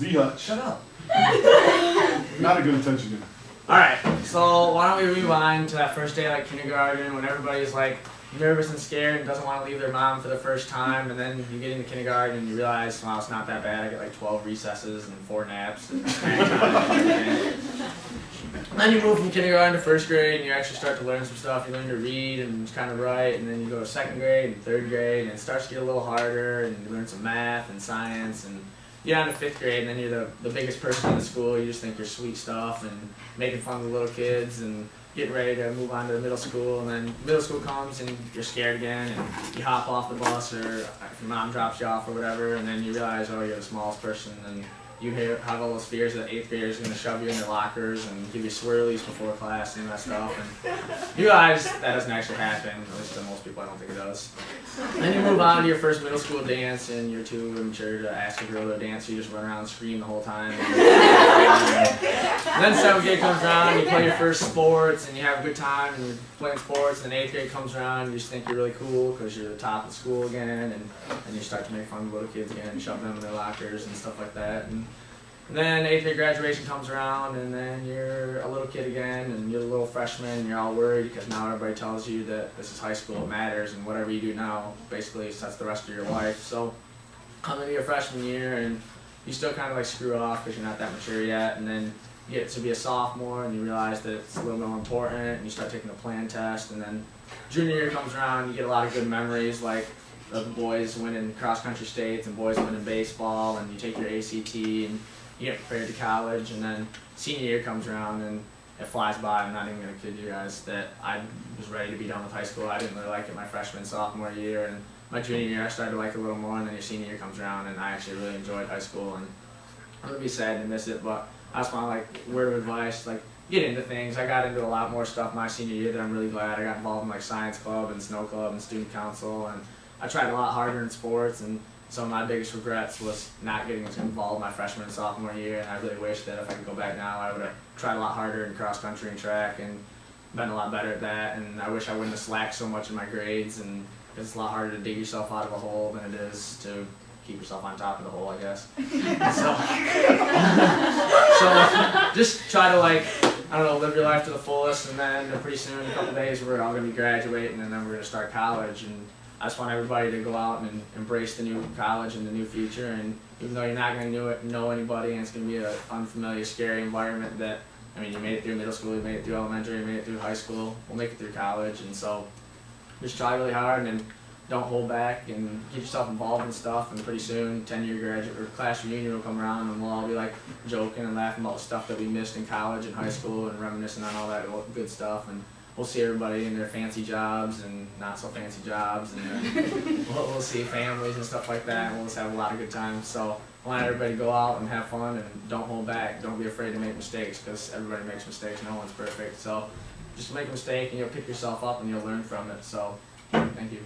Z-Hut, shut up. Not a good attention here. Alright, so why don't we rewind to that first day like kindergarten when everybody's like nervous and scared and doesn't want to leave their mom for the first time, and then you get into kindergarten and you realize, wow, it's not that bad. I get like 12 recesses and 4 naps and snack time and everything. And then you move from kindergarten to first grade and you actually start to learn some stuff. You learn to read and kind of write, and then you go to second grade and third grade and it starts to get a little harder, and you learn some math and science, and you get on to 5th grade and then you're the biggest person in the school. You just think you're sweet stuff and making fun of the little kids and getting ready to move on to the middle school, and then middle school comes and you're scared again and you hop off the bus, or if your mom drops you off or whatever, and then you realize, oh, you're the smallest person, and you have all those fears that 8th graders are going to shove you in their lockers and give you swirlies before class and that stuff, and you realize that doesn't actually happen, at least to most people. I don't think it does. Then you move on to your first middle school dance, and you're too immature to ask a girl to dance, so you just run around and scream the whole time. And then 7th grade comes around, you play your first sports, and you have a good time, and you're playing sports, and then 8th grade comes around, and you just think you're really cool because you're the top of school again, and you start to make fun of little kids again, and shove them in their lockers and stuff like that. And then 8th grade graduation comes around, and then you're a little kid again, and you're a little freshman, and you're all worried because now everybody tells you that this is high school, it matters, and whatever you do now basically sets the rest of your life. So come into your freshman year, and you still kind of like screw off because you're not that mature yet, and then you get to be a sophomore, and you realize that it's a little more important, and you start taking the plan test, and then junior year comes around, you get a lot of good memories, like of the boys winning cross-country states and boys winning baseball, and you take your ACT, and you get prepared to college, and then senior year comes around and it flies by. I'm not even going to kid you guys that I was ready to be done with high school. I didn't really like it my freshman, sophomore year, and my junior year I started to like it a little more, and then your senior year comes around and I actually really enjoyed high school, and I'm going to be sad to miss it, but I just want to like word of advice, like get into things. I got into a lot more stuff my senior year that I'm really glad. I got involved in like science club and snow club and student council, and I tried a lot harder in sports, and some of my biggest regrets was not getting involved my freshman and sophomore year, and I really wish that if I could go back now, I would have tried a lot harder in cross country and track and been a lot better at that. And I wish I wouldn't have slacked so much in my grades, and it's a lot harder to dig yourself out of a hole than it is to keep yourself on top of the hole, I guess. So just try to like, I don't know, live your life to the fullest, and then pretty soon, in a couple days, we're all going to be graduating, and then we're going to start college. And I just want everybody to go out and embrace the new college and the new future, and even though you're not going to know anybody, and it's going to be an unfamiliar, scary environment that, I mean, you made it through middle school, you made it through elementary, you made it through high school, we'll make it through college, and so just try really hard and don't hold back and get yourself involved in stuff, and pretty soon 10-year graduate or class reunion will come around, and we'll all be like joking and laughing about the stuff that we missed in college and high school and reminiscing on all that good stuff, and we'll see everybody in their fancy jobs and not so fancy jobs, and we'll see families and stuff like that, and we'll just have a lot of good times. So I want everybody to go out and have fun and don't hold back. Don't be afraid to make mistakes, because everybody makes mistakes. No one's perfect. So just make a mistake and you'll pick yourself up and you'll learn from it. So thank you.